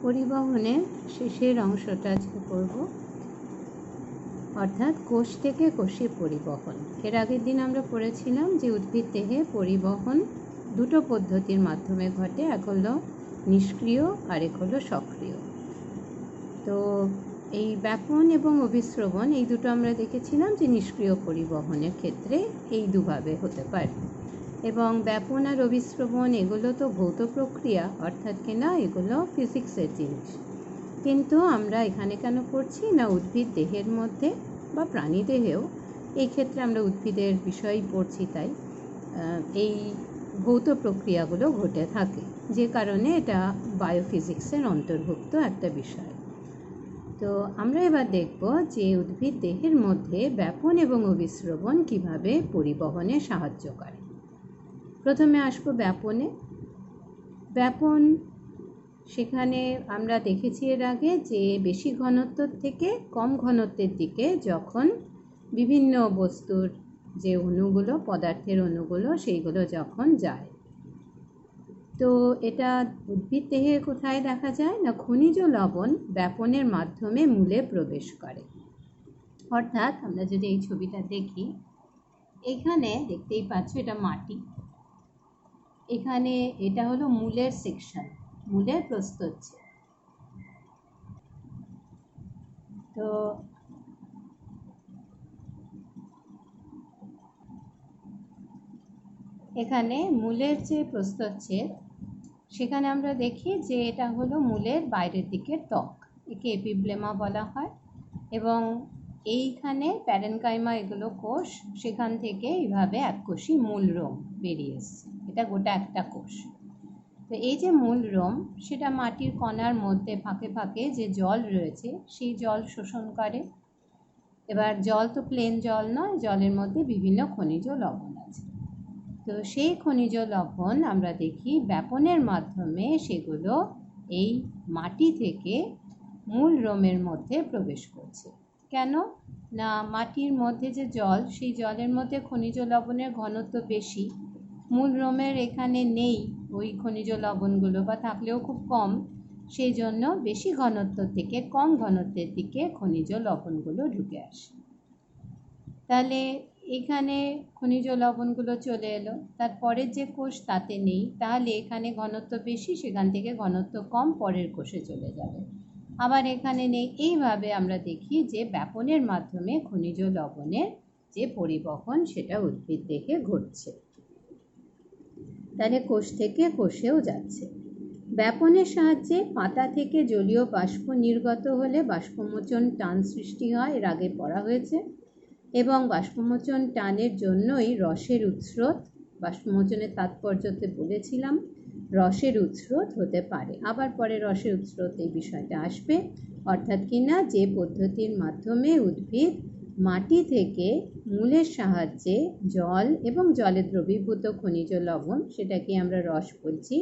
পরিবহনের শেষের অংশটা আজকে করব, অর্থাৎ কোষ থেকে কোষে পরিবহন। এর আগের দিন আমরা পড়েছিলাম যে উদ্ভিদ দেহে পরিবহন দুটো পদ্ধতির মাধ্যমে ঘটে, এক হলো নিষ্ক্রিয় আর এক হলো সক্রিয়। তো এই ব্যাপন এবং অভিস্রবণ এই দুটো আমরা দেখেছিলাম যে নিষ্ক্রিয় পরিবহনের ক্ষেত্রে এই দুভাবে হতে পারে, এবং ব্যাপন আর অভিস্রবণ এগুলো তো ভৌত প্রক্রিয়া, অর্থাৎ কিনা এগুলো ফিজিক্সের জিনিস। কিন্তু আমরা এখানে কেন পড়ছি না উদ্ভিদ দেহের মধ্যে বা প্রাণী দেহেও, এই ক্ষেত্রে আমরা উদ্ভিদের বিষয়ই পড়ছি, তাই এই ভৌত প্রক্রিয়াগুলো ঘটে থাকে, যে কারণে এটা বায়োফিজিক্সের অন্তর্ভুক্ত একটা বিষয়। তো আমরা এবার দেখব যে উদ্ভিদ দেহের মধ্যে ব্যাপন এবং অভিস্রবণ কিভাবে পরিবহনে সাহায্য করে। প্রথমে আসবো ব্যাপনে। ব্যাপন, সেখানে আমরা দেখেছি এর আগে যে বেশি ঘনত্বের থেকে কম ঘনত্বের দিকে যখন বিভিন্ন বস্তুর যে অণুগুলো, পদার্থের অণুগুলো, সেইগুলো যখন যায়, তো এটা উদ্ভিদ দেহে কোথায় দেখা যায় না খনিজ লবণ ব্যাপনের মাধ্যমে মূলে প্রবেশ করে। অর্থাৎ আমরা যদি এই ছবিটা দেখি, এখানে দেখতেই পাচ্ছ এটা মাটি, এখানে এটা হলো মূলের সেকশন, মূলের প্রস্থচ্ছেদ। তো এখানে মূলের যে প্রস্থচ্ছেদ, সেখানে আমরা দেখি যে এটা হলো মূলের বাইরের দিকের ত্বক, একে এপিব্লেমা বলা হয়। এবং এইখানে প্যারেনকাইমা এগুলো কোষ, সেখান থেকে এইভাবে এককোষী মূল রোম বেরিয়ে এসছে, এটা গোটা একটা কোষ। তো এই যে মূল রোম, সেটা মাটির কণার মধ্যে ফাঁকে ফাঁকে যে জল রয়েছে সেই জল শোষণ করে। এবার জল তো প্লেন জল নয়, জলের মধ্যে বিভিন্ন খনিজ লবণ আছে। তো সেই খনিজ লবণ আমরা দেখি ব্যাপনের মাধ্যমে সেগুলো এই মাটি থেকে মূল রোমের মধ্যে প্রবেশ করছে। কেন না মাটির মধ্যে যে জল, সেই জলের মধ্যে খনিজ লবণের ঘনত্ব বেশি, মূল রোমের এখানে নেই ওই খনিজ লবণগুলো, বা থাকলেও খুব কম, সেই জন্য বেশি ঘনত্ব থেকে কম ঘনত্বের দিকে খনিজ লবণগুলো ঢুকে আসে। তাহলে এখানে খনিজ লবণগুলো চলে এলো, তারপরের যে কোষ তাতে নেই, তাহলে এখানে ঘনত্ব বেশি, সেখান থেকে ঘনত্ব কম পরের কোষে চলে যাবে, আবার এখানে নেই। এইভাবে আমরা দেখি যে ব্যাপনের মাধ্যমে খনিজ লবণের যে পরিবহন সেটা উদ্ভিদ দেহে ঘটছে, তাহলে কোষ থেকে কোষেও যাচ্ছে। ব্যাপনের সাহায্যে পাতা থেকে জলীয় বাষ্প নির্গত হলে বাষ্পমোচন টান সৃষ্টি হয়, এর আগে পড়া হয়েছে। এবং বাষ্পমোচন টানের জন্যই রসের উৎস্রোত, বাষ্পমোচনের তাৎপর্যতে বলেছিলাম রসের উৎস্রোত হতে পারে, আবার পরে রসের উৎস্রোত এই বিষয়টা আসবে। অর্থাৎ কিনা যে পদ্ধতির মাধ্যমে উদ্ভিদ মাটি থেকে মূলের সাহায্যে জল এবং জলে দ্রবীভূত খনিজ লবণ, সেটাকে আমরা রস বলছি,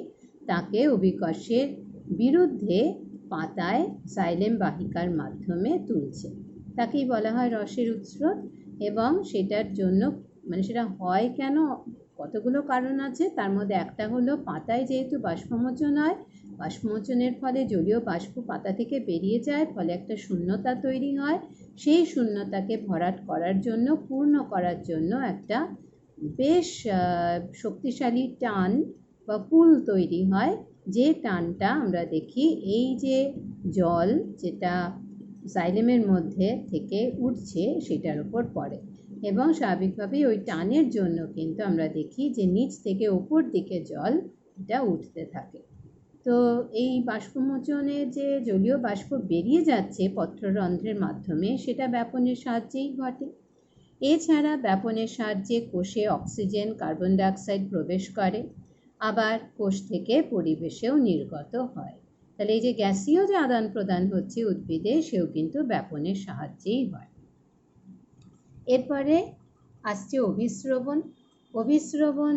তাকে অভিকর্ষের বিরুদ্ধে পাতায় সাইলেম বাহিকার মাধ্যমে তুলছে, তাকেই বলা হয় রসের উৎস্রোত। এবং সেটার জন্য সেটা হয় কেন, কতগুলো কারণ আছে, তার মধ্যে একটা হলো পাতায় যেহেতু বাষ্পমোচন হয়, বাষ্পমোচনের ফলে জলীয় বাষ্প পাতা থেকে বেরিয়ে যায়, ফলে একটা শূন্যতা তৈরি হয়। সেই শূন্যতাকে ভরাট করার জন্য, পূর্ণ করার জন্য একটা বেশ শক্তিশালী টান বা পুল তৈরি হয়, যে টানটা আমরা দেখি এই যে জল যেটা জাইলেমের মধ্যে থেকে উঠছে সেটার উপর পড়ে, এবং স্বাভাবিকভাবেই ওই টানের জন্য কিন্তু আমরা দেখি যে নিচ থেকে ওপর দিকে জল এটা উঠতে থাকে। তো এই বাষ্পমোচনে যে জলীয় বাষ্প বেরিয়ে যাচ্ছে পত্ররন্ধ্রের মাধ্যমে, সেটা ব্যাপনের সাহায্যেই ঘটে। এছাড়া ব্যাপনের সাহায্যে কোষে অক্সিজেন, কার্বন ডাইঅক্সাইড প্রবেশ করে, আবার কোষ থেকে পরিবেশেও নির্গত হয়। তাহলে এই যে গ্যাসীয় যে আদান প্রদান হচ্ছে উদ্ভিদে, সেও কিন্তু ব্যাপনের সাহায্যেই হয়। এরপরে আসছে অভিস্রবণ। অভিস্রবণ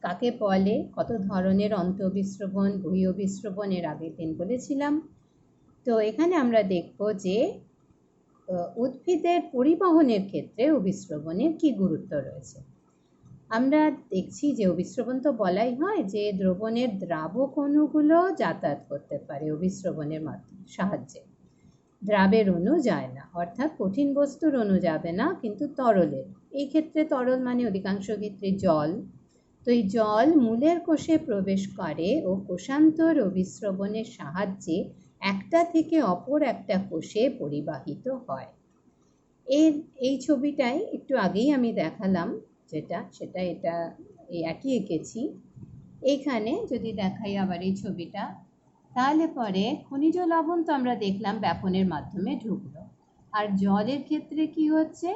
কাকে বলে, কত ধরনের অন্ত অভিস্রবণ, বহি অভিস্রবণ এর আগের দিন বলেছিলাম। তো এখানে আমরা দেখব যে উদ্ভিদের পরিবহনের ক্ষেত্রে অভিস্রবণের কি গুরুত্ব রয়েছে। আমরা দেখছি যে অভিস্রবণ তো বলাই হয় যে দ্রবণের দ্রাবক অণুগুলো যাতায়াত করতে পারে অভিস্রবণের সাহায্যে, দ্রাবের অণু যায় না, অর্থাৎ কঠিন বস্তুর অণু যাবে না, কিন্তু তরলের, এই ক্ষেত্রে তরল মানে অধিকাংশ ক্ষেত্রে জল। তো এই জল মূলের কোষে প্রবেশ করে ও কোষান্তর অভিস্রবণের সাহায্যে একটা থেকে অপর একটা কোষে পরিবাহিত হয়। এই ছবিটাই একটু আগেই আমি দেখালাম, সেটা এটা এই একই এঁকেছি। এইখানে যদি দেখাই আবার এই ছবিটা, তাহলে পরে খনিজ লবণ তো আমরা দেখলাম ব্যাপনের মাধ্যমে ঢুকলো। আর জলের ক্ষেত্রে কি হচ্ছে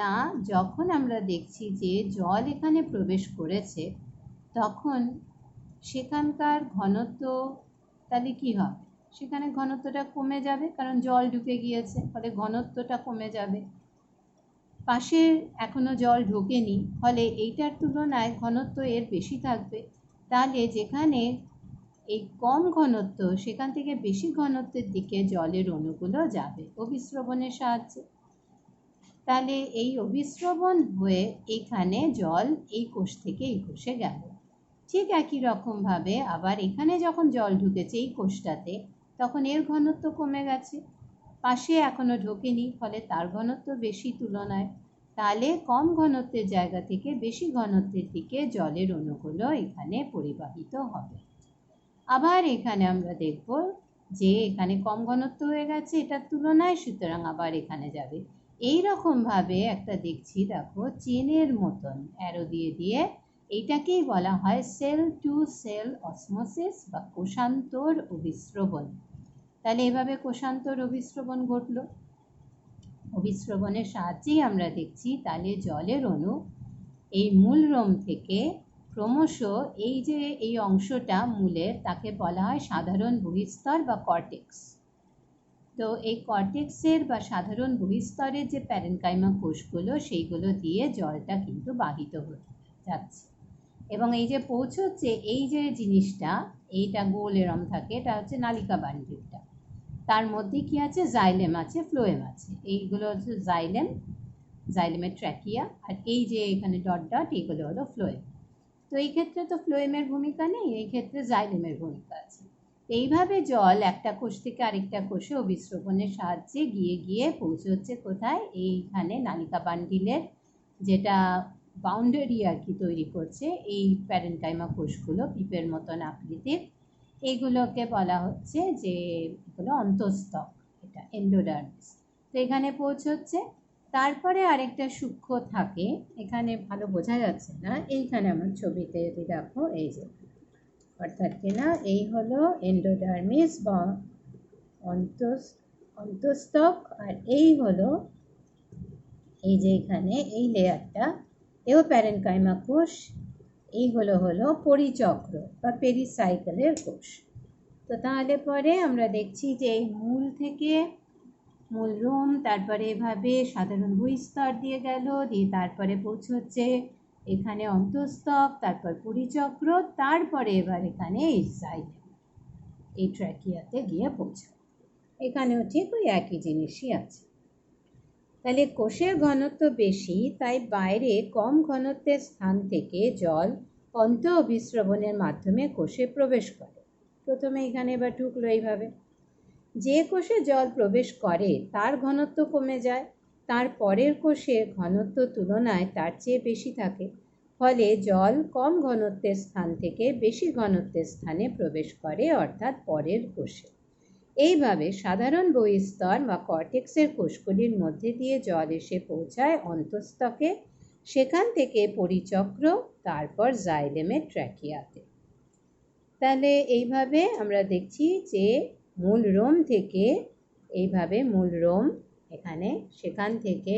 না, যখন আমরা দেখছি যে জল এখানে প্রবেশ করেছে তখন সেখানকার ঘনত্ব, তাহলে কি হবে, সেখানে ঘনত্বটা কমে যাবে, কারণ জল ঢুকে গিয়েছে, ফলে ঘনত্বটা কমে যাবে। পাশে এখনো জল ঢোকেনি, ফলে এইটার তুলনায় ঘনত্ব এর বেশি থাকবে। তাহলে যেখানে এই কম ঘনত্ব, সেখান থেকে বেশি ঘনত্বের দিকে জলের অণুগুলো যাবে অভিস্রবণের সাহায্যে। তাহলে এই অভিস্রবণ হয়ে এখানে জল এই কোষ থেকে এই কোষে গেল। ঠিক একই রকমভাবে আবার এখানে যখন জল ঢুকেছে এই কোষটাতে, তখন এর ঘনত্ব কমে গেছে, পাশে এখনো ঢোকেনি, ফলে তার ঘনত্ব বেশি তুলনায়। তাহলে কম ঘনত্বের জায়গা থেকে বেশি ঘনত্বের দিকে জলের অণুগুলো এখানে পরিবাহিত হবে। আবার এখানে আমরা দেখব যে এখানে কম ঘনত্ব হয়ে গেছে এটার তুলনায়, সুতরাং আবার এখানে যাবে। এই রকমভাবে একটা দেখছি, দেখো চেনের মতন অ্যারো দিয়ে দিয়ে, এইটাকেই বলা হয় সেল টু সেল অসমোসিস বা কোষান্তর অভিস্রবণ। তাহলে এভাবে কোষান্তর অভিস্রবণ ঘটল। অভিস্রবণের সাহায্যেই আমরা দেখছি তাহলে জলের অণু এই মূলরোম থেকে ক্রমশ এই যে এই অংশটা মূলের, তাকে বলা হয় সাধারণ বহিঃস্তর বা কর্টেক্স। তো এই কর্টেক্সের বা সাধারণ বহিঃস্তরের যে প্যারেনকাইমা কোষগুলো, সেইগুলো দিয়ে জলটা কিন্তু বাহিত হয়ে যাচ্ছে, এবং এই যে পৌঁছচ্ছে এই যে জিনিসটা, এইটা গোল এরম থাকে, এটা হচ্ছে নালিকা বান্ডিলটা। তার মধ্যে কি আছে, জাইলেম আছে, ফ্লোয়েম আছে। এইগুলো হচ্ছে জাইলেমের ট্র্যাকিয়া, আর এই যে এখানে ডট ডট, এইগুলো হলো ফ্লোয়েম। তো এই ক্ষেত্রে তো ফ্লোয়েমের ভূমিকা নেই, এই ক্ষেত্রে জাইলেমের ভূমিকা আছে। এইভাবে জল একটা কোষ থেকে আরেকটা কোষে অভিস্রবণের সাহায্যে গিয়ে গিয়ে পৌঁছচ্ছে কোথায়, এইখানে নালিকা বান্ডিলের যেটা বাউন্ডারি আর কি তৈরি করছে, এই প্যারেনকাইমা কোষগুলো পিপের মতন আকৃতির, এইগুলোকে বলা হচ্ছে যে এগুলো অন্তঃস্থক, এটা এন্ডোডার্মিস। তো এখানে পৌঁছচ্ছে। তারপরে আরেকটা সূক্ষ্ম থাকে, এখানে ভালো বোঝা যাচ্ছে না, এইখানে আমার ছবিতে যদি দেখো, এই যে অর্থাৎ কিনা এই হলো এন্ডোডার্মিস বা অন্তঃস্থক, আর এই হলো এই যে এখানে এই লেয়ারটা, এও প্যারেনকাইমা কোষ। এইগুলো হলো পরিচক্র বা পেরিসাইকেলের কোষ। তো তাহলে পরে আমরা দেখছি যে এই মূল থেকে মূলরোম, তারপরে এভাবে সাধারণ বহিঃস্তর দিয়ে গেল, দিয়ে তারপরে পৌঁছচ্ছে এখানে অন্তঃস্থক, তারপর পরিচক্র, তারপরে এবার এখানে এই জাইলেম, এই ট্র্যাকিয়াতে গিয়ে পৌঁছায়। এখানেও ঠিক ওই একই জিনিসই আছে। তাহলে কোষের ঘনত্ব বেশি, তাই বাইরে কম ঘনত্বের স্থান থেকে জল অন্ত অভিস্রবণের মাধ্যমে কোষে প্রবেশ করে। প্রথমে এখানে এবার ঢুকলো এইভাবে। যে কোষে জল প্রবেশ করে তার ঘনত্ব কমে যায়, তার পরের কোষের ঘনত্ব তুলনায় তার চেয়ে বেশি থাকে, ফলে জল কম ঘনত্বের স্থান থেকে বেশি ঘনত্বের স্থানে প্রবেশ করে, অর্থাৎ পরের কোষে। এইভাবে সাধারণ বহিঃস্তর বা কর্টেক্সের কোষগুলির মধ্যে দিয়ে জল এসে পৌঁছায় অন্তঃস্থকে, সেখান থেকে পরিচক্র, তারপর জাইলেমের ট্র্যাকিয়াতে। তাহলে এইভাবে আমরা দেখছি যে মূলরোম থেকে এইভাবে মূলরোম এখানে, সেখান থেকে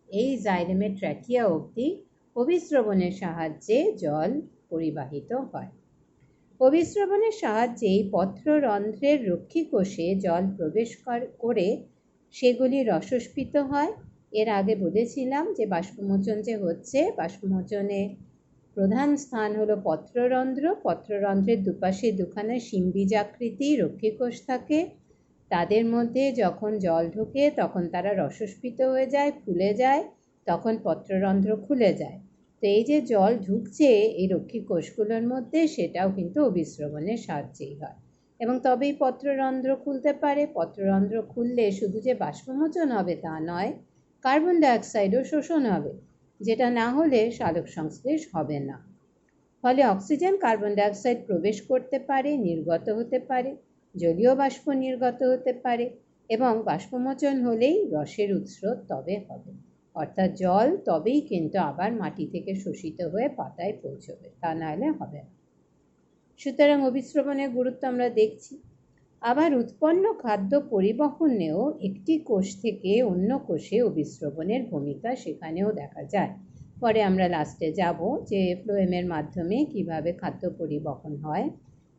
এই জাইলেমের ট্র্যাকিয়া অবধি অভিস্রবণের সাহায্যে জল পরিবাহিত হয়। অভিস্রবণের সাহায্যেই পত্ররন্ধ্রের রক্ষী কোষে জল প্রবেশ করে সেগুলি রসস্ফীত হয়। এর আগে বলেছিলাম যে বাষ্পমোচন যে হচ্ছে, বাষ্পমোচনে প্রধান স্থান হলো পত্ররন্ধ্র। পত্ররন্ধ্রের দুপাশে দুখানা শিম্বীজাকৃতি রক্ষী কোষ থাকে, তাদের মধ্যে যখন জল ঢোকে তখন তারা রসস্ফীত হয়ে যায়, ফুলে যায়, তখন পত্ররন্ধ্র খুলে যায়। তো এই যে জল ঢুকছে এই রক্ষী কোষগুলোর মধ্যে, সেটাও কিন্তু অভিস্রবণের সাহায্যেই হয়। এবং তবেই পত্ররন্ধ্র খুলতে পারে। পত্ররন্ধ্র খুললে শুধু যে বাষ্পমোচন হবে তা নয়, কার্বন ডাইঅক্সাইডও শোষণ হবে, যেটা না হলে সালোক সংশ্লেষ হবে না। ফলে অক্সিজেন কার্বন ডাইঅক্সাইড প্রবেশ করতে পারে, নির্গত হতে পারে, জলীয় বাষ্প নির্গত হতে পারে, এবং বাষ্পমোচন হলেই রসের উৎস তবে হবে। অর্থাৎ জল তবেই কিন্তু আবার মাটি থেকে শোষিত হয়ে পাতায় পৌঁছবে, তা নাহলে হবে না। সুতরাং অভিস্রবণের গুরুত্ব আমরা দেখছি। আবার উৎপন্ন খাদ্য পরিবহনেও একটি কোষ থেকে অন্য কোষে অভিস্রবণের ভূমিকা সেখানেও দেখা যায়। পরে আমরা লাস্টে যাব যে ফ্লোয়েমের মাধ্যমে কিভাবে খাদ্য পরিবহন হয়,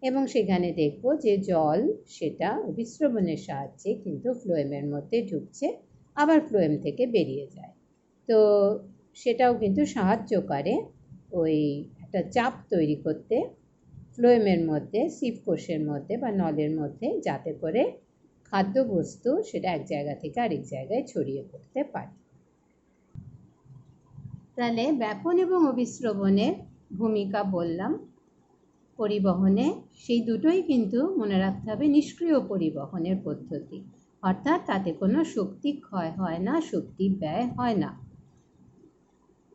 এবং সেখানে দেখব যে জল সেটা অভিস্রবণের সাহায্যে কিন্তু ফ্লোয়েমের মধ্যে ঢুকছে, আবার ফ্লোয়েম থেকে বেরিয়ে যায়। তো সেটাও কিন্তু সাহায্য করে ওই একটা চাপ তৈরি করতে ফ্লোয়েমের মধ্যে, সিভ কোষের মধ্যে বা নলের মধ্যে, যাতে করে খাদ্যবস্তু সেটা এক জায়গা থেকে আরেক জায়গায় ছড়িয়ে পড়তে পারে। তাহলে ব্যাপন এবং অভিস্রবণের ভূমিকা বললাম পরিবহনে, সেই দুটোই কিন্তু মনে রাখতে হবে নিষ্ক্রিয় পরিবহনের পদ্ধতি, অর্থাৎ তাতে কোনো শক্তি ক্ষয় হয় না, শক্তি ব্যয় হয় না।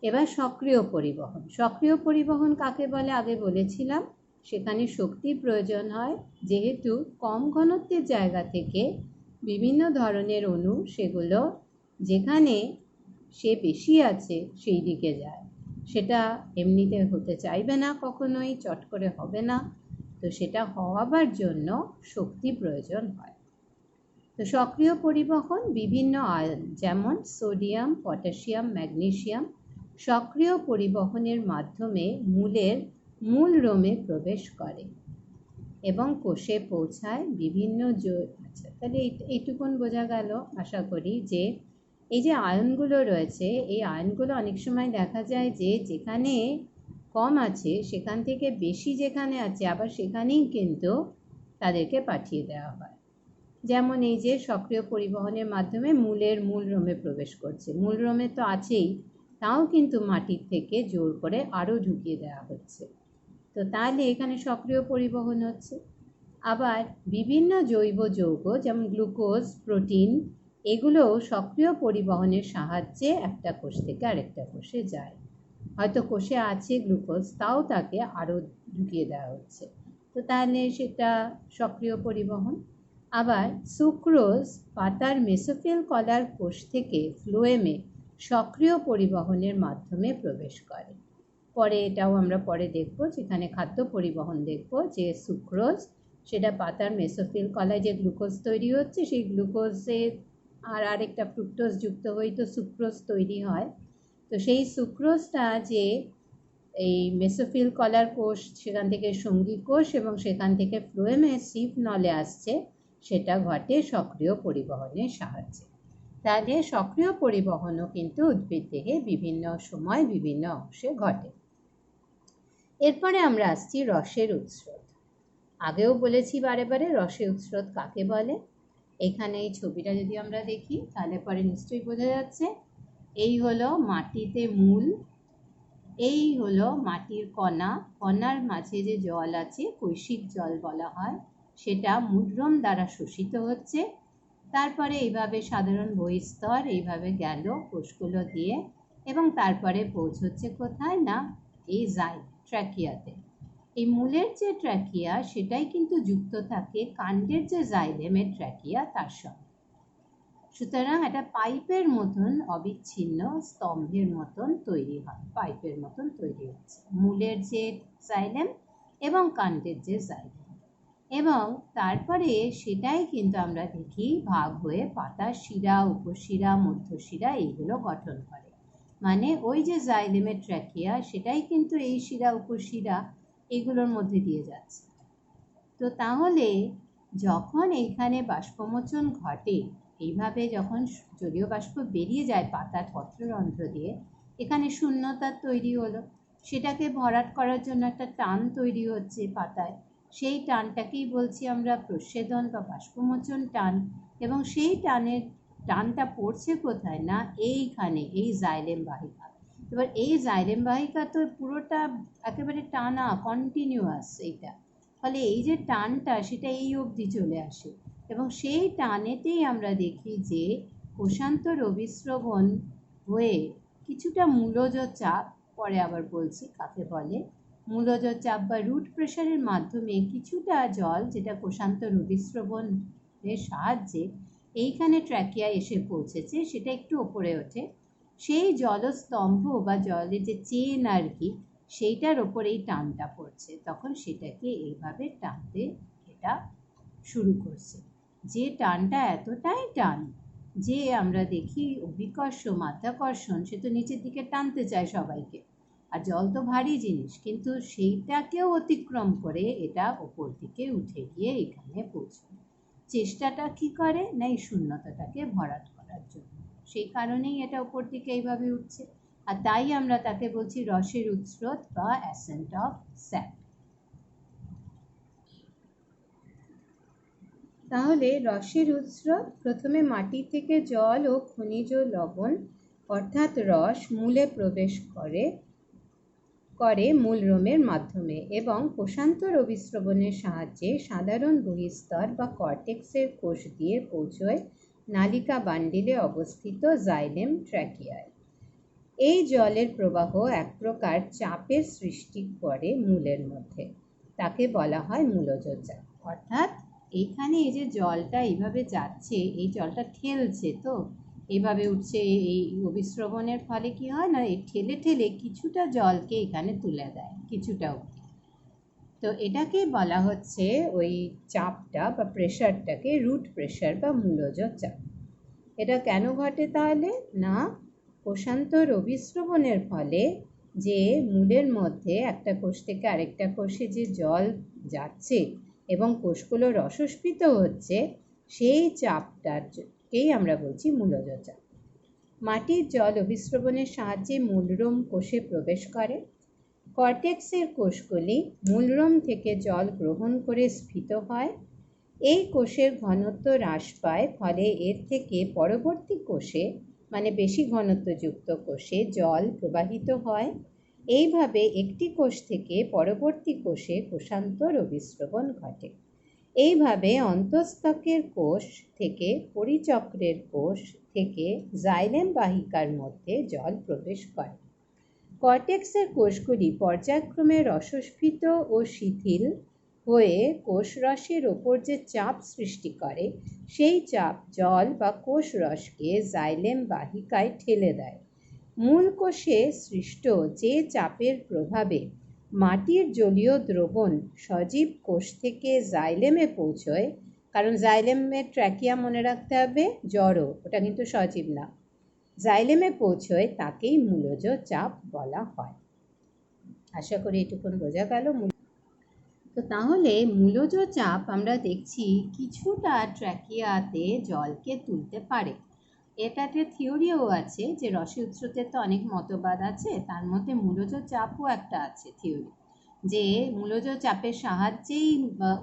এবার সক্রিয় পরিবহন। সক্রিয় পরিবহন কাকে বলে আগে বলেছিলাম। সেখানে শক্তির প্রয়োজন হয়, যেহেতু কম ঘনত্বের জায়গা থেকে বিভিন্ন ধরনের অণু সেগুলো যেখানে সে বেশি আছে সেই দিকে যায়। সেটা এমনিতে হতে চাইবে না, কখনোই চট করে হবে না। তো সেটা হওয়ার জন্য শক্তি প্রয়োজন হয়। তো সক্রিয় পরিবহন বিভিন্ন আয়ন, যেমন সোডিয়াম, পটাশিয়াম, ম্যাগনেসিয়াম, সক্রিয় পরিবহনের মাধ্যমে মূল রোমে প্রবেশ করে এবং কোষে পৌঁছায় বিভিন্ন আচ্ছা, তাহলে এইটুকুন বোঝা গেল আশা করি, যে এই যে আয়নগুলো রয়েছে, এই আয়নগুলো অনেক সময় দেখা যায় যে যেখানে কম আছে সেখান থেকে বেশি যেখানে আছে আবার সেখানেই কিন্তু তাদেরকে পাঠিয়ে দেওয়া হয়। যেমন এই যে সক্রিয় পরিবহনের মাধ্যমে মূল রোমে প্রবেশ করছে, মূল রোমে তো আছেই, তাও কিন্তু মাটির থেকে জোর করে আরও ঢুকিয়ে দেওয়া হচ্ছে। তো তাহলে এখানে সক্রিয় পরিবহন হচ্ছে। আবার বিভিন্ন জৈব যৌগ যেমন গ্লুকোজ, প্রোটিন, এগুলো সক্রিয় পরিবহনের সাহায্যে একটা কোষ থেকে আরেকটা কোষে যায়। হয়তো কোষে আছে গ্লুকোজ, তাও তাকে আরও ঢুকিয়ে দেওয়া হচ্ছে। তো তাহলে সেটা সক্রিয় পরিবহন। আবার সুক্রোজ পাতার মেসোফিল কলার কোষ থেকে ফ্লোয়েমে সক্রিয় পরিবহনের মাধ্যমে প্রবেশ করে। পরে এটাও আমরা পরে দেখব, যেখানে খাদ্য পরিবহন দেখব, যে সুক্রোজ সেটা পাতার মেসোফিল কলায় যে গ্লুকোজ তৈরি হচ্ছে, সেই গ্লুকোজে আর আরেকটা ফ্রুক্টোজ যুক্ত হয়ে তো সুক্রোজ তৈরি হয়। তো সেই সুক্রোজটা যে এই মেসোফিল কলার কোষ, সেখান থেকে সঙ্গী কোষ এবং সেখান থেকে ফ্লোয়েমে সিভ নলে আসছে, সেটা ঘটে সক্রিয় পরিবহনের সাহায্যে। তাহলে সক্রিয় পরিবহনও কিন্তু উদ্ভিদ দেহে বিভিন্ন সময় বিভিন্ন অংশে ঘটে। এরপরে আমরা আসছি রসের উৎস্রোত। আগেও বলেছি বারে বারে রসের উৎস্রোত কাকে বলে। এখানে এই ছবিটা যদি আমরা দেখি তাহলে পরে নিশ্চয়ই বোঝা যাচ্ছে। এই হলো মাটিতে মূল, এই হলো মাটির কণা, কণার মাঝে যে জল আছে কৈশিক জল বলা হয়, সেটা মূলরোম দ্বারা শোষিত হচ্ছে। তারপরে এইভাবে সাধারণ বহিঃস্তর এইভাবে গেল কোষগুলো দিয়ে, এবং তারপরে পৌঁছচ্ছে কোথায় না এই ট্র্যাকিয়াতে। এই মূলের যে ট্র্যাকিয়া সেটাই কিন্তু যুক্ত থাকে কাণ্ডের যে জাইলেমের ট্র্যাকিয়া তার সঙ্গে। সুতরাং একটা পাইপের মতন অবিচ্ছিন্ন স্তম্ভের মতন তৈরি হয়, পাইপের মতন তৈরি হচ্ছে মূলের যে জাইলেম এবং কাণ্ডের যে জাইলেম। এবং তারপরে সেটাই কিন্তু আমরা দেখি ভাগ হয়ে পাতার শিরা, উপশিরা, মধ্যশিরা এইগুলো গঠন করে। মানে ওই যে জাইলেমের ট্র্যাকিয়া সেটাই কিন্তু এই শিরা, উপশিরা এগুলোর মধ্যে দিয়ে যাচ্ছে। তো তাহলে যখন এইখানে বাষ্পমোচন ঘটে, এইভাবে যখন জলীয় বাষ্প বেরিয়ে যায় পাতার পত্ররন্ধ্র দিয়ে, এখানে শূন্যতা তৈরি হলো, সেটাকে ভরাট করার জন্য একটা টান তৈরি হচ্ছে পাতায়। সেই টানটাকেই বলছি আমরা প্রচ্ছেদন বা বাষ্পমোচন টান। এবং সেই টানটা পড়ছে কোথায় না এইখানে, এই জাইলেম বাহিকা। এবার এই জাইলেম বাহিকা তো পুরোটা একেবারে টানা, কন্টিনিউয়াস এইটা, ফলে এই যে টানটা সেটা এই অবধি চলে আসে, এবং সেই টানেতেই আমরা দেখি যে কোষান্তর অভিস্রবণ হয়ে কিছুটা মূলজ চাপ, পরে আবার বলছি কাকে বলে, মূলজ চাপ বা রুট প্রেশারের মাধ্যমে কিছুটা জল, যেটা কোষান্তর অভিস্রবণের সাহায্যে এইখানে ট্র্যাকিয়া এসে পৌঁছেছে, সেটা একটু ওপরে ওঠে, সেই জলস্তম্ভ বা জলের যে চেন আর কি, সেইটার ওপরেই টানটা পড়ছে, তখন সেটাকে এইভাবে টানতে এটা শুরু করছে। যে টানটা এতটাই টান যে আমরা দেখি অভিকর্ষ মাধ্যাকর্ষণ, সে তো নিচের দিকে টানতে চায় সবাইকে, আর জল তো ভারী জিনিস, কিন্তু সেইটাকেও অতিক্রম করে এটা ওপর দিকে উঠে গিয়ে এখানে পৌঁছায়। চেষ্টাটা কি করে না, এই শূন্যতাটাকে ভরাট করার জন্য, সেই কারণেই এটা উপর দিকে এইভাবে উঠছে, আর তাই আমরা তাকে বলছি রসের উৎস্রোত বা অ্যাসেন্ট অফ স্যাপ। তাহলে রসের উৎস্রোত প্রথমে মাটি থেকে জল ও খনিজ লবণ অর্থাৎ রস মূলে প্রবেশ করে মূলরোমের মাধ্যমে, এবং কোষান্তর অভিস্রবণের সাহায্যে সাধারণ বহিস্তর বা কর্টেক্সের কোষ দিয়ে পৌঁছয় নালিকা বান্ডিলে অবস্থিত জাইলেম ট্র্যাকিয়ায়। এই জলের প্রবাহ এক প্রকার চাপের সৃষ্টি করে মূলের মধ্যে, তাকে বলা হয় মূলজ চাপ। অর্থাৎ এইখানে এই যে জলটা এইভাবে যাচ্ছে, এই জলটা ঠেলছে, তো এইভাবে উঠছে, এই অভিস্রবণের ফলে কি হয় না, এই ঠেলে ঠেলে কিছুটা জলকে এখানে তুলে দেয় কিছুটা অবধি। তো এটাকে বলা হচ্ছে ওই চাপটা বা প্রেশারটাকে রুট প্রেশার বা মূলজ চাপ। এটা কেন ঘটে তাহলে না, কোষান্তর অভিস্রবণের ফলে যে মূলের মধ্যে একটা কোষ থেকে আরেকটা কোষে যে জল যাচ্ছে এবং কোষগুলো রসস্ফীত হচ্ছে, সেই চাপটাকেই আমরা বলছি মূলজ চাপ। মাটির জল অভিস্রবণের সাহায্যে মূলরোম কোষে প্রবেশ করে। কর্টেক্সের কোষগুলি মূলরোম থেকে জল গ্রহণ করে স্ফীত হয়। এই কোষের ঘনত্ব হ্রাস পায়, ফলে এর থেকে পরবর্তী কোষে মানে বেশি ঘনত্বযুক্ত কোষে জল প্রবাহিত হয়। এইভাবে একটি কোষ থেকে পরবর্তী কোষে কোষান্তর অভিস্রবণ ঘটে। এইভাবে অন্তঃস্থকের কোষ থেকে পরিচক্রের কোষ থেকে জাইলেম বাহিকার মধ্যে জল প্রবেশ করে। কর্টেক্সের কোষগুলি পর্যায়ক্রমে রসস্ফীত ও শিথিল হয়ে কোষরসের ওপর যে চাপ সৃষ্টি করে, সেই চাপ জল বা কোষরসকে জাইলেম বাহিকায় ঠেলে দেয়। মূল কোষে সৃষ্ট যে চাপের প্রভাবে মাটির জলীয় দ্রবণ সজীব কোষ থেকে জাইলেমে পৌঁছয়, কারণ জাইলেমের ট্র্যাকিয়া মনে রাখতে হবে জড়, ওটা কিন্তু সজীব না, জাইলেমে পৌঁছয়, তাকেই মূলজ চাপ বলা হয়। আশা করি এটুকুন বোঝা গেল। তো তাহলে মূলজ চাপ আমরা দেখছি কিছুটা ট্র্যাকিয়াতে জলকে তুলতে পারে। এটাতে থিওরিও আছে, যে রসে উৎস্রোতের তো অনেক মতবাদ আছে, তার মধ্যে মূলজ চাপও একটা আছে থিওরি, যে মূলজ চাপের সাহায্যেই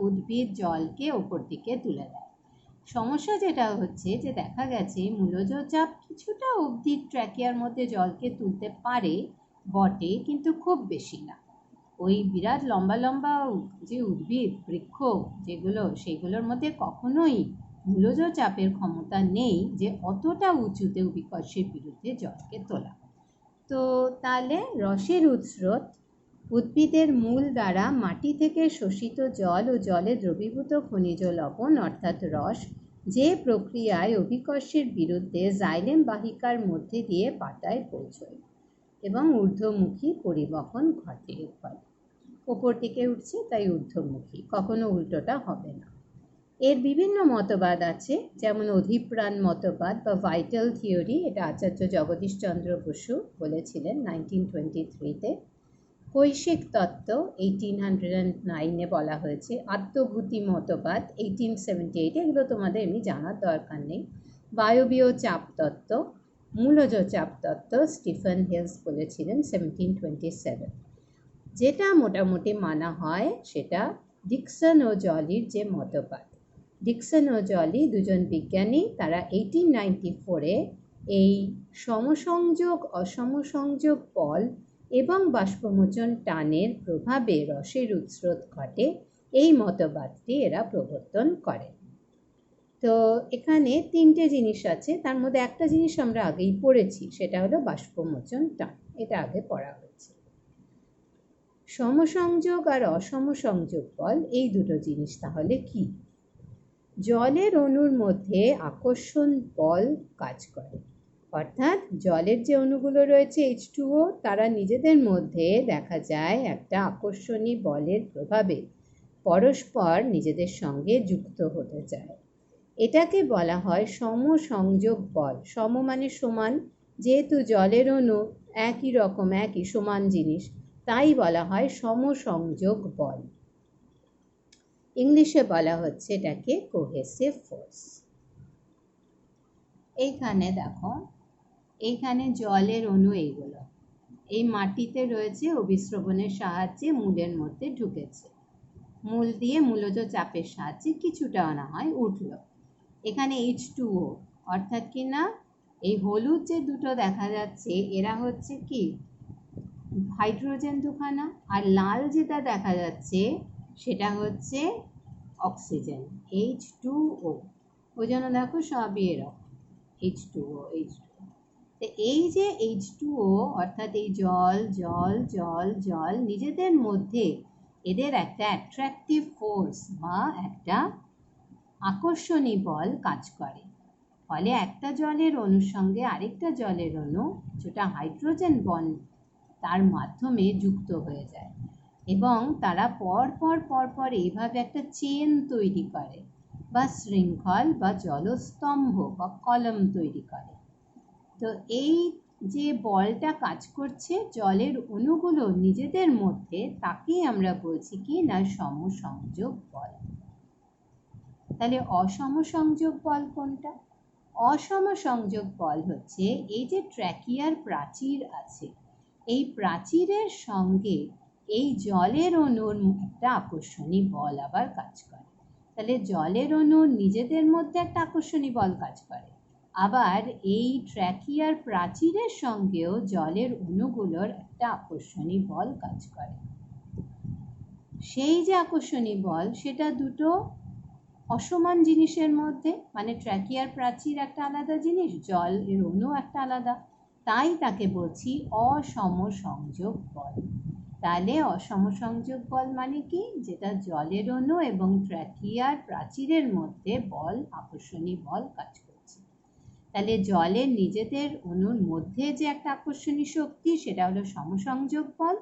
উদ্ভিদ জলকে ওপর দিকে তুলে দেয়। সমস্যা যেটা হচ্ছে যে দেখা গেছে মূলজ চাপ কিছুটা অবধি ট্র্যাকিয়ার মধ্যে জলকে তুলতে পারে বটে, কিন্তু খুব বেশি না। ওই বিরাট লম্বা লম্বা যে উদ্ভিদ বৃক্ষ যেগুলো, সেগুলোর মধ্যে কখনোই মূলজ চাপের ক্ষমতা নেই যে অতটা উঁচুতে অভিকর্ষের বিরুদ্ধে জলকে তোলা। তো তাহলে রসের উৎস্রোত উদ্ভিদের মূল দ্বারা মাটি থেকে শোষিত জল ও জলে দ্রবীভূত খনিজ লবণ অর্থাৎ রস যে প্রক্রিয়ায় অভিকর্ষের বিরুদ্ধে জাইলেম বাহিকার মধ্যে দিয়ে পাতায় পৌঁছয় এবং ঊর্ধ্বমুখী পরিবহন ঘটে। এর ফলে ওপর দিকে উঠছে, তাই ঊর্ধ্বমুখী, কখনো উল্টোটা হবে না। এর বিভিন্ন মতবাদ আছে, যেমন অধিপ্রাণ মতবাদ বা ভাইটাল থিওরি, এটা আচার্য জগদীশ চন্দ্র বসু বলেছিলেন 1923-তে। কৈশিক তত্ত্ব 1809-এ বলা হয়েছে। আত্মভূতি মতবাদ 1878, এগুলো তোমাদের এমনি জানার দরকার নেই। বায়বীয় চাপ তত্ত্ব, মূলজ চাপ তত্ত্ব স্টিফেন হেলস বলেছিলেন 1727। যেটা মোটামুটি মানা হয় সেটা ডিকসন ও জলির যে মতবাদ। ডিকসন ও জলি দুজন বিজ্ঞানী, তারা 1894-এ এই সমসংযোগ অসমসংযোগ বল এবং বাষ্পমোচন টানের প্রভাবে রসের উৎস্রোত ঘটে, এই মতবাদটি এরা প্রবর্তন করে। তো এখানে তিনটে জিনিস আছে, তার মধ্যে একটা জিনিস আমরা আগেই পড়েছি, সেটা হলো বাষ্পমোচন টান। এটা আগে পড়া হয়েছে। সমসংযোগ আর অসমসংযোগ বল, এই দুটো জিনিস তাহলে কি? জলের অণুর মধ্যে আকর্ষণ বল কাজ করে, অর্থাৎ জলের যে অণুগুলো রয়েছে H2O, তারা নিজেদের মধ্যে দেখা যায় একটা আকর্ষণী বলের প্রভাবে পরস্পর নিজেদের সঙ্গে যুক্ত হতে চায়। এটাকে বলা হয় সমসংযোগ বল। সম মানে সমান, যেহেতু জলের অণু একই রকম, একই সমান জিনিস, তাই বলা হয় সমসংযোগ বল। ইংলিশে বলা হচ্ছে এটাকে কোহেসিভ ফোর্স। এইখানে দেখো, এইখানে জলের অণু এইগুলো এই মাটিতে রয়েছে, অভিস্রবণের সাহায্যে মূলের মধ্যে ঢুকেছে। মূল দিয়ে মূলজ চাপের সাহায্যে কিছুটা না হয় উঠল। এখানে H2O, অর্থাৎ কি না, এই হলুদ যে দুটো দেখা যাচ্ছে এরা হচ্ছে কি হাইড্রোজেন দুখানা, আর লাল যেটা দেখা যাচ্ছে সেটা হচ্ছে অক্সিজেন, H2O। ওই জন্য দেখো সবই এরকম H2O। তো এই যে H2O, অর্থাৎ এই জল জল জল জল নিজেদের মধ্যে এদের একটা অ্যাট্রাকটিভ ফোর্স বা একটা আকর্ষণী বল কাজ করে। ফলে একটা জলের অণুর সঙ্গে আরেকটা জলের অণু, যেটা হাইড্রোজেন বন্ড, তার মাধ্যমে যুক্ত হয়ে যায় এবং তারা পর এইভাবে একটা চেন তৈরি করে বা শৃঙ্খল বা জলস্তম্ভ বা কলম তৈরি করে। তো এই যে বলটা কাজ করছে জলের অণুগুলো নিজেদের মধ্যে, তাকেই আমরা বলছি কি না সমসংযোগ বল। তাহলে অসমসংযোগ বল কোনটা? অসমসংযোগ বল হচ্ছে এই যে ট্র্যাকিয়ার প্রাচীর আছে, এই প্রাচীরের সঙ্গে এই জলের অণুর একটা আকর্ষণী বল আবার কাজ করে। তাহলে জলের অণু নিজেদের মধ্যে একটা আকর্ষণী বল কাজ করে, আবার এই ট্র্যাকিয়ার প্রাচীরের সঙ্গেও জলের অণুগুলোর একটা আকর্ষণী বল কাজ করে। সেই যে আকর্ষণী বল, সেটা দুটো অসমান জিনিসের মধ্যে, মানে ট্র্যাকিয়ার প্রাচীর একটা আলাদা জিনিস, জল এর অণু একটা আলাদা, তাই তাকে বলছি অসমসংযোগ বল। তাহলে অসমসংযোগ বল মানে কি? যেটা জলের অণু এবং ট্র্যাকিয়ার প্রাচীরের মধ্যে বল, আকর্ষণী বল কাজ করছে। তাহলে জলের নিজেদের অণুর মধ্যে যে একটা আকর্ষণী শক্তি, সেটা হলো সমসংযোগ বল।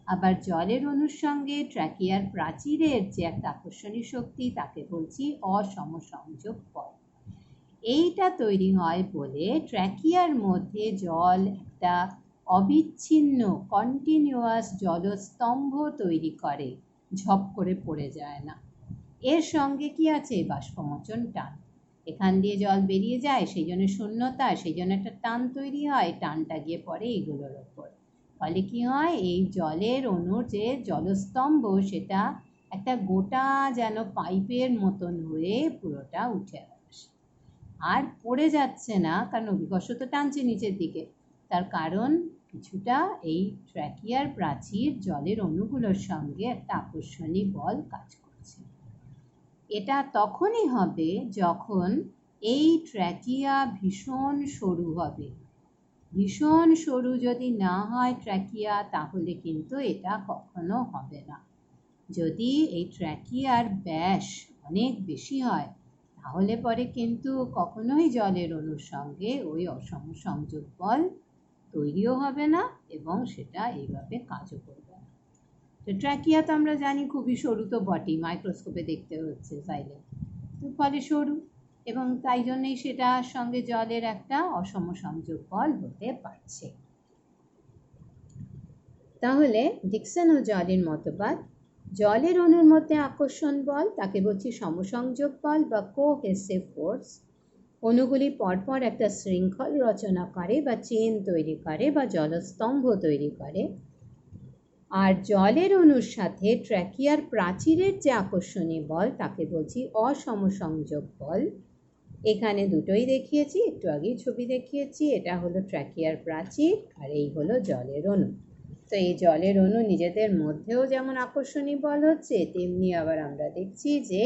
আবার জলের অণুর সঙ্গে ট্র্যাকিয়ার প্রাচীরের যে একটা আকর্ষণী শক্তি, তাকে বলছি অসমসংযোগ বল। এইটা তৈরি হয় বলে ট্র্যাকিয়ার মধ্যে জল একটা অবিচ্ছিন্ন কন্টিনিউয়াস জলস্তম্ভ তৈরি করে, ঝপ করে পড়ে যায় না। এর সঙ্গে কি আছে? বাষ্পমোচন টান। এখান দিয়ে জল বেরিয়ে যায়, সেই জন্য শূন্যতা, সেই জন্য একটা টান তৈরি হয়, টানটা গিয়ে পড়ে এগুলোর ওপর। ফলে কি হয়? এই জলের অণুর যে জলস্তম্ভ, সেটা একটা গোটা যেন পাইপের মতন হয়ে পুরোটা উঠে আসে, আর পড়ে যাচ্ছে না, কারণ অভিকর্ষ তো টানছে নিচের দিকে। তার কারণ কিছুটা এই ট্র্যাকিয়ার প্রাচীর জলের অণুগুলোর সঙ্গে একটা আকর্ষণী বল কাজ করছে। এটা তখনই হবে যখন এই ট্র্যাকিয়া ভীষণ সরু হবে। ভীষণ সরু যদি না হয় ট্র্যাকিয়া, তাহলে কিন্তু এটা কখনো হবে না। যদি এই ট্র্যাকিয়ার ব্যাস অনেক বেশি হয়, তাহলে পরে কিন্তু কখনোই জলের অণুর সঙ্গে ওই অসমসংযোগ বল তৈরিও হবে না এবং সেটা এইভাবে কাজও করবে না। তো ট্র্যাকিয়া তো আমরা জানি খুবই সরু তো বটেই, মাইক্রোস্কোপে দেখতে হচ্ছে চাইলে, তো ফলে সরু, এবং তাই জন্যই সেটার সঙ্গে জলের একটা অসমসংযোগ বল হতে পারছে। তাহলে ডিকসন ও জলের মতবাদ, জলের অণুর মধ্যে আকর্ষণ বল তাকে বলছি সমসংযোগ বল বা কোহেসিভ ফোর্স। অণুগুলি পরপর একটা শৃঙ্খল রচনা করে বা চেন তৈরি করে বা জলস্তম্ভ তৈরি করে। আর জলের অণুর সাথে ট্র্যাকিয়ার প্রাচীরের যে আকর্ষণী বল, তাকে বলছি অসমসংযোগ বল। এখানে দুটোই দেখিয়েছি, একটু আগেই ছবি দেখিয়েছি। এটা হলো ট্র্যাকিয়ার প্রাচীর আর এই হলো জলের অণু। তো এই জলের অণু নিজেদের মধ্যেও যেমন আকর্ষণী বল হচ্ছে, তেমনি আবার আমরা দেখছি যে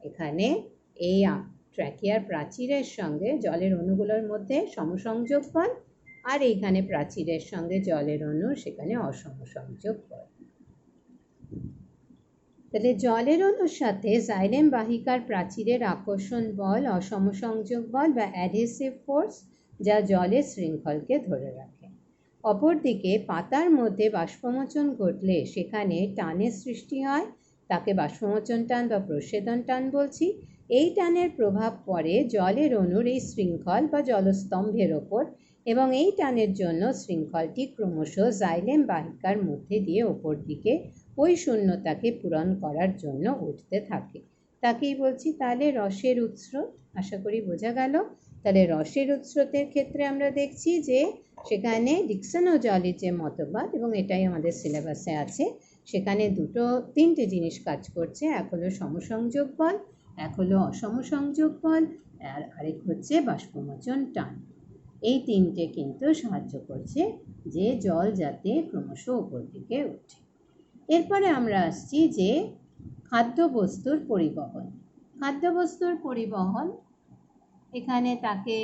এখানে এই ট্র্যাকিয়ার প্রাচীরের সঙ্গে জলের অণুগুলোর মধ্যে সমসংযোগ বল, আর এইখানে প্রাচীরের সঙ্গে জলের অণু সেখানে অসমসংযোগ বল। তাহলে জলের অণুর সাথে জাইলেম বাহিকার প্রাচীরের আকর্ষণ বল অসমসংযোগ বল বা অ্যাডহেসিভ ফোর্স, যা জলের শৃঙ্খলকে ধরে রাখে। অপরদিকে পাতার মধ্যে বাষ্পমোচন ঘটলে সেখানে টানের সৃষ্টি হয়, তাকে বাষ্পমোচন টান বা প্রস্বেদন টান বলছি। এই টানের প্রভাব পড়ে জলের অণুর এই শৃঙ্খল বা জলস্তম্ভের ওপর, এবং এই টানের জন্য শৃঙ্খলটি ক্রমশ জাইলেম বাহিকার মধ্যে দিয়ে ওপর দিকে ওই শূন্যতাকে পূরণ করার জন্য উঠতে থাকে। তাকেই বলছি তাহলে রসের উৎস্রোত। আশা করি বোঝা গেল। তাহলে রসের উৎস্রোতের ক্ষেত্রে আমরা দেখছি যে সেখানে ডিকসন ও জলের যে মতবাদ, এবং এটাই আমাদের সিলেবাসে আছে, সেখানে তিনটে জিনিস কাজ করছে। এক হলো সমসংযোগ বল, এক হলো অসমসংযোগ বল, আর আরেক হচ্ছে বাষ্পমোচন টান। এই তিনটে কিন্তু সাহায্য করছে যে জল যাতে ক্রমশ উপর দিকে ওঠে। এরপরে আমরা আসছি যে খাদ্যবস্তুর পরিবহন। খাদ্যবস্তুর পরিবহন এখানে তাকে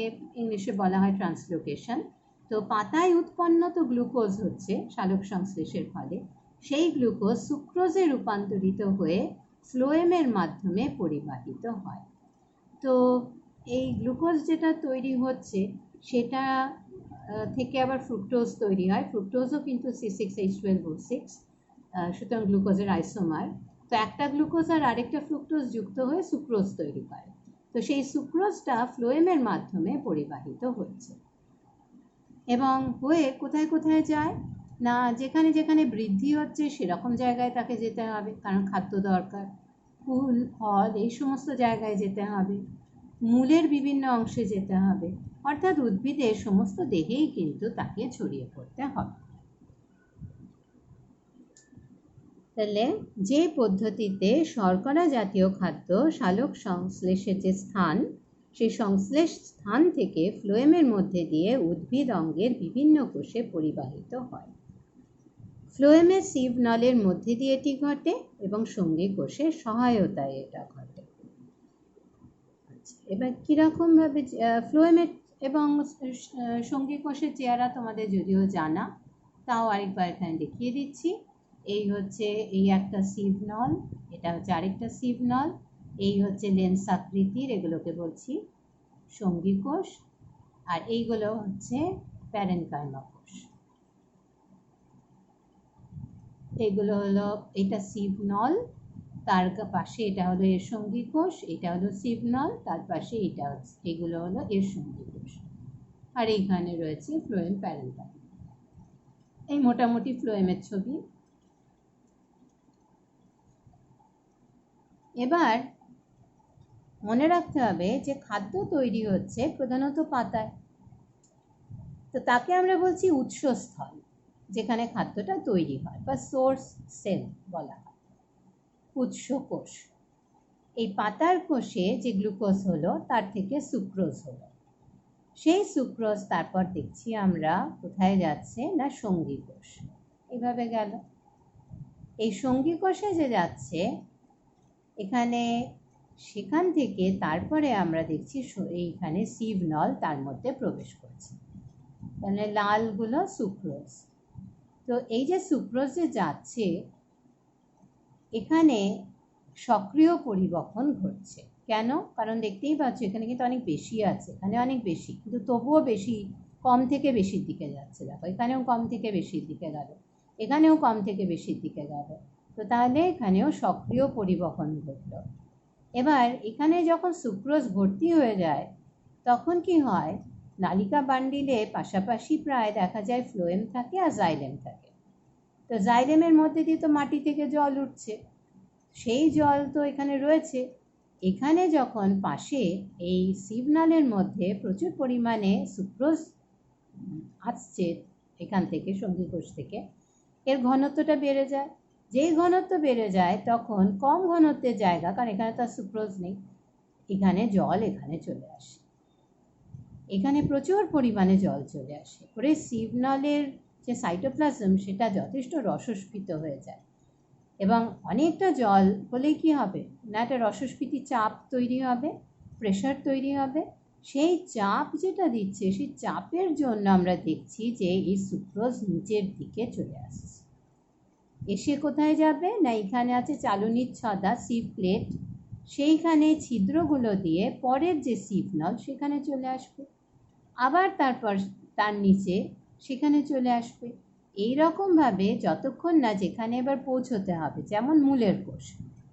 ইংলিশে বলা হয় ট্রান্সলোকেশন। তো পাতায় উৎপন্ন তো গ্লুকোজ হচ্ছে সালোক সংশ্লেষের ফলে, সেই গ্লুকোজ সুক্রোজে রূপান্তরিত হয়ে ফ্লোয়েমের মাধ্যমে পরিবাহিত হয়। তো এই গ্লুকোজ যেটা তৈরি হচ্ছে সেটা থেকে আবার ফ্রুক্টোজ তৈরি হয়। ফ্রুক্টোজও কিন্তু C6H12O6, সুতরাং গ্লুকোজের আইসোমার। তো একটা গ্লুকোজ আর আরেকটা ফ্রুক্টোজ যুক্ত হয়ে সুক্রোজ তৈরি করে। তো সেই সুক্রোজটা ফ্লোয়েমের মাধ্যমে পরিবাহিত হচ্ছে, এবং হয়ে কোথায় কোথায় যায় না, যেখানে যেখানে বৃদ্ধি হচ্ছে সেরকম জায়গায় তাকে যেতে হবে, কারণ খাদ্য দরকার। ফুল ফল এই সমস্ত জায়গায় যেতে হবে, মূলের বিভিন্ন অংশে যেতে হবে, অর্থাৎ উদ্ভিদের সমস্ত দেহেই কিন্তু তাকে ছড়িয়ে পড়তে হবে। তাহলে যে পদ্ধতিতে শর্করা জাতীয় খাদ্য সালোক সংশ্লেষের যে স্থান, সেই সংশ্লেষ স্থান থেকে ফ্লোয়েমের মধ্যে দিয়ে উদ্ভিদ অঙ্গের বিভিন্ন কোষে পরিবাহিত হয়। ফ্লোয়েমের সিভ নলের মধ্যে দিয়ে এটি ঘটে এবং সঙ্গী কোষের সহায়তায় এটা ঘটে। এবার কীরকমভাবে ফ্লোয়েমের এবং সঙ্গী কোষের চেহারা তোমাদের যদিও জানা, তাও আরেকবার এখানে দেখিয়ে দিচ্ছি। এই হচ্ছে এই একটা সিভ নল, এটা হচ্ছে আরেকটা সিভ নল, এই হচ্ছে লেন্স আকৃতির, এগুলোকে বলছি সঙ্গী কোষ, আর এইগুলো হচ্ছে প্যারেনকাইমা কোষ। এগুলো হলো, এটা সিভ নল, তার পাশে এটা হলো এর সঙ্গী কোষ, এটা হলো সিভ নল, তার পাশে এটা হচ্ছে, এগুলো হলো এর সঙ্গী কোষ, আর এইখানে রয়েছে ফ্লোয়েম প্যারেনকাইমা। এই মোটামুটি ফ্লোয়েমের ছবি। এবার মনে রাখতে হবে যে খাদ্য তৈরি হচ্ছে প্রধানত পাতায়, তো তাকে আমরা বলছি উৎসস্থল, যেখানে খাদ্যটা তৈরি হয়, বা সোর্স সেল বলা হয়, উৎস কোষ। এই পাতার কোষে যে গ্লুকোজ হলো তার থেকে সুক্রোজ হলো, সেই সুক্রোজ তারপর দেখছি আমরা কোথায় যাচ্ছে না সঙ্গী কোষ, এভাবে গেল। এই সঙ্গী কোষে যে যাচ্ছে এখানে, সেখান থেকে তারপরে আমরা দেখছি এইখানে সিভ নল তার মধ্যে প্রবেশ করছে, তাহলে লালগুলো সুক্রোজ। তো এই যে সুক্রোজ যে যাচ্ছে এখানে সক্রিয় পরিবহন ঘটছে। কেন? কারণ দেখতেই পাচ্ছ এখানে কিন্তু অনেক বেশি আছে, এখানে অনেক বেশি, কিন্তু তবুও বেশি, কম থেকে বেশির দিকে যাচ্ছে। দেখো এখানেও কম থেকে বেশির দিকে গেল, এখানেও কম থেকে বেশির দিকে গেল, তো তাহলে এখানেও সক্রিয় পরিবহন ঘটল। এবার এখানে যখন সুক্রোজ ভর্তি হয়ে যায় তখন কি হয়, নালিকা বান্ডিলে পাশাপাশি প্রায় দেখা যায় ফ্লোয়েম থাকে আর জাইলেম থাকে। তো জাইলেমের মধ্যে দিয়ে তো মাটি থেকে জল উঠছে, সেই জল তো এখানে রয়েছে। এখানে যখন পাশে এই সিভনালের মধ্যে প্রচুর পরিমাণে সুক্রোজ আসছে এখান থেকে সঙ্গী কোষ থেকে, এর ঘনত্বটা বেড়ে যায়। যেই ঘনত্ব বেড়ে যায় তখন কম ঘনত্বের জায়গা, কারণ এখানে তো সুক্রোজ নেই, এখানে জল এখানে চলে আসে, এখানে প্রচুর পরিমাণে জল চলে আসে করে সিভ নলের যে সাইটোপ্লাজম সেটা যথেষ্ট রসস্ফীত হয়ে যায় এবং অনেকটা জল হলে কি হবে না, একটা রসস্ফীতি চাপ তৈরি হবে, প্রেশার তৈরি হবে। সেই চাপ যেটা দিচ্ছে সেই চাপের জন্য আমরা দেখছি যে এই সুক্রোজ নিচের দিকে চলে আসছে। এসে কোথায় যাবে না, এখানে আছে চালনির ছদা সিভ প্লেট, সেইখানে ছিদ্রগুলো দিয়ে পরের যে সিভ নল সেখানে চলে আসবে, আবার তারপর তার নিচে সেখানে চলে আসবে। এইরকমভাবে যতক্ষণ না যেখানে এবার পৌঁছতে হবে, যেমন মূলের কোষ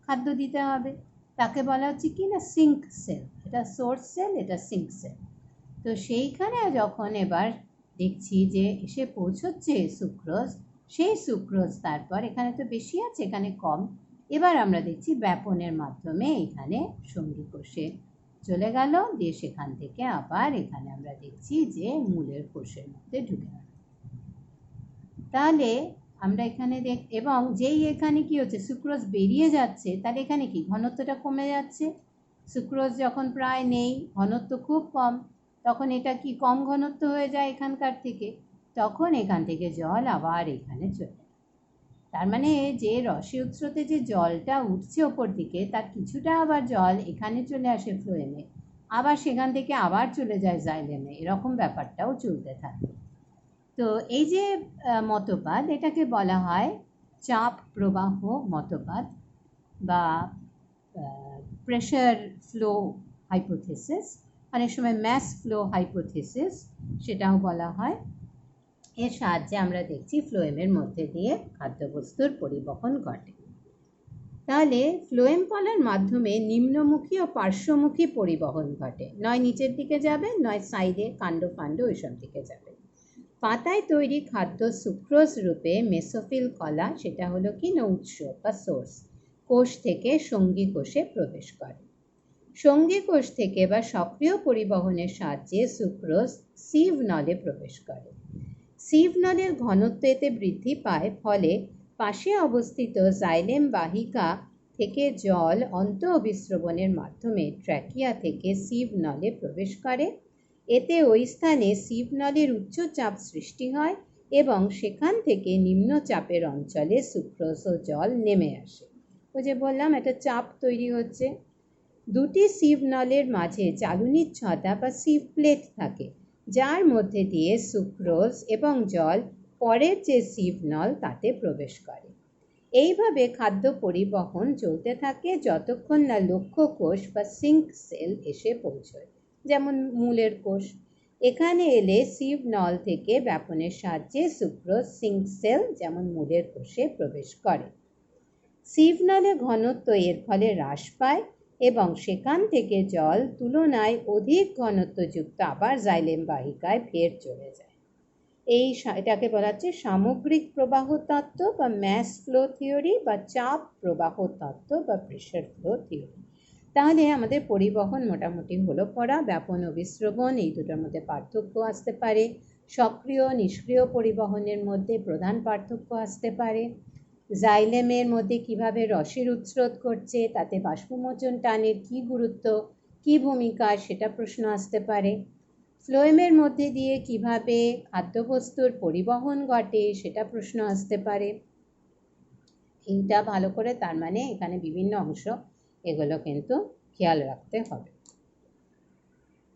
খাদ্য দিতে হবে, তাকে বলা হচ্ছে কি না সিঙ্ক সেল, এটা সোর্স সেল, এটা সিঙ্ক সেল। তো সেইখানে যখন এবার দেখছি যে এসে পৌঁছচ্ছে সুক্রোজ, সেই সুক্রোজ তারপর এখানে তো বেশি আছে এখানে কম, এবার আমরা দেখছি ব্যাপনের মাধ্যমে এখানে সঙ্গী কোষে চলে গেল, দিয়ে সেখান থেকে আবার এখানে আমরা দেখছি যে মূলের কোষের মধ্যে ঢুকে গেল। তাহলে আমরা এখানে এবং যেই এখানে কি হচ্ছে সুক্রোজ বেরিয়ে যাচ্ছে, তাহলে এখানে কি ঘনত্বটা কমে যাচ্ছে। সুক্রোজ যখন প্রায় নেই, ঘনত্ব খুব কম, তখন এটা কি কম ঘনত্ব হয়ে যায় এখানকার থেকে, তখন এখান থেকে জল আবার এখানে চলে, তার মানে যে রসে উৎসতে যে জলটা উঠছে ওপর দিকে তার কিছুটা আবার জল এখানে চলে আসে ফ্লোয়েমে, আবার সেখান থেকে আবার চলে যায় জাইলেমে, এরকম ব্যাপারটাও চলতে থাকে। তো এই যে মতবাদ, এটাকে বলা হয় চাপ প্রবাহ মতবাদ বা প্রেশার ফ্লো হাইপোথিসিস, অনেক সময় ম্যাস ফ্লো হাইপোথিসিস সেটাও বলা হয়। এর সাহায্যে আমরা দেখছি ফ্লোয়েমের মধ্যে দিয়ে খাদ্যবস্তুর পরিবহন ঘটে। তাহলে ফ্লোয়েম কলার মাধ্যমে নিম্নমুখী ও পার্শ্বমুখী পরিবহন ঘটে, নয় নিচের দিকে যাবে, নয় সাইডে কাণ্ড ফাণ্ড ওইসব দিকে যাবে। পাতায় তৈরি খাদ্য সুক্রোজ রূপে মেসোফিল কলা, সেটা হলো কি না উৎস বা সোর্স, কোষ থেকে সঙ্গী কোষে প্রবেশ করে। সঙ্গী কোষ থেকে বা সক্রিয় পরিবহনের সাহায্যে সুক্রোজ সিভ নলে প্রবেশ করে। সিভ নলের ঘনত্ব এতে বৃদ্ধি পায়, ফলে পাশে অবস্থিত জাইলেম বাহিকা থেকে জল অন্ত অভিস্রবণের মাধ্যমে ট্র্যাকিয়া থেকে সিভ নলে প্রবেশ করে। এতে ওই স্থানে সিভ নলের উচ্চ চাপ সৃষ্টি হয় এবং সেখান থেকে নিম্ন চাপের অঞ্চলে সুক্রোজ ও জল নেমে আসে। ওই যে বললাম একটা চাপ তৈরি হচ্ছে। দুটি সিভ নলের মাঝে চালনির ছদা বা সিভ প্লেট থাকে, যার মধ্যে দিয়ে সুক্রোজ এবং জল পরের যে সিভ নল তাতে প্রবেশ করে। এইভাবে খাদ্য পরিবহন চলতে থাকে যতক্ষণ না লক্ষ্য কোষ বা সিঙ্ক সেল এসে পৌঁছয়, যেমন মূলের কোষ। এখানে এলে সিভ নল থেকে ব্যাপনের সাহায্যে সুক্রোজ সিঙ্ক সেল যেমন মূলের কোষে প্রবেশ করে। সিভ নলে ঘনত্ব এর ফলে হ্রাস পায় এবং সেখান থেকে জল তুলনায় অধিক ঘনত্বযুক্ত আবার জাইলেম বাহিকায় ফের চলে যায়। এটাকে বলা হচ্ছে সামগ্রিক প্রবাহ তত্ত্ব বা ম্যাস ফ্লো থিওরি বা চাপ প্রবাহ তত্ত্ব বা প্রেশার ফ্লো থিওরি। তাহলে আমাদের পরিবহন মোটামুটি হলো পড়া। ব্যাপন ও বিস্রবণ এই দুটোর মধ্যে পার্থক্য আসতে পারে, সক্রিয় নিষ্ক্রিয় পরিবহনের মধ্যে প্রধান পার্থক্য আসতে পারে, জাইলেমের মধ্যে কিভাবে রসের উৎস্রোত করছে, তাতে বাষ্পমোচন টানের কী গুরুত্ব, কী ভূমিকা, সেটা প্রশ্ন আসতে পারে। ফ্লোয়েমের মধ্যে দিয়ে কিভাবে খাদ্যবস্তুর পরিবহন ঘটে সেটা প্রশ্ন আসতে পারে। এইটা ভালো করে, তার মানে এখানে বিভিন্ন অংশ, এগুলো কিন্তু খেয়াল রাখতে হবে।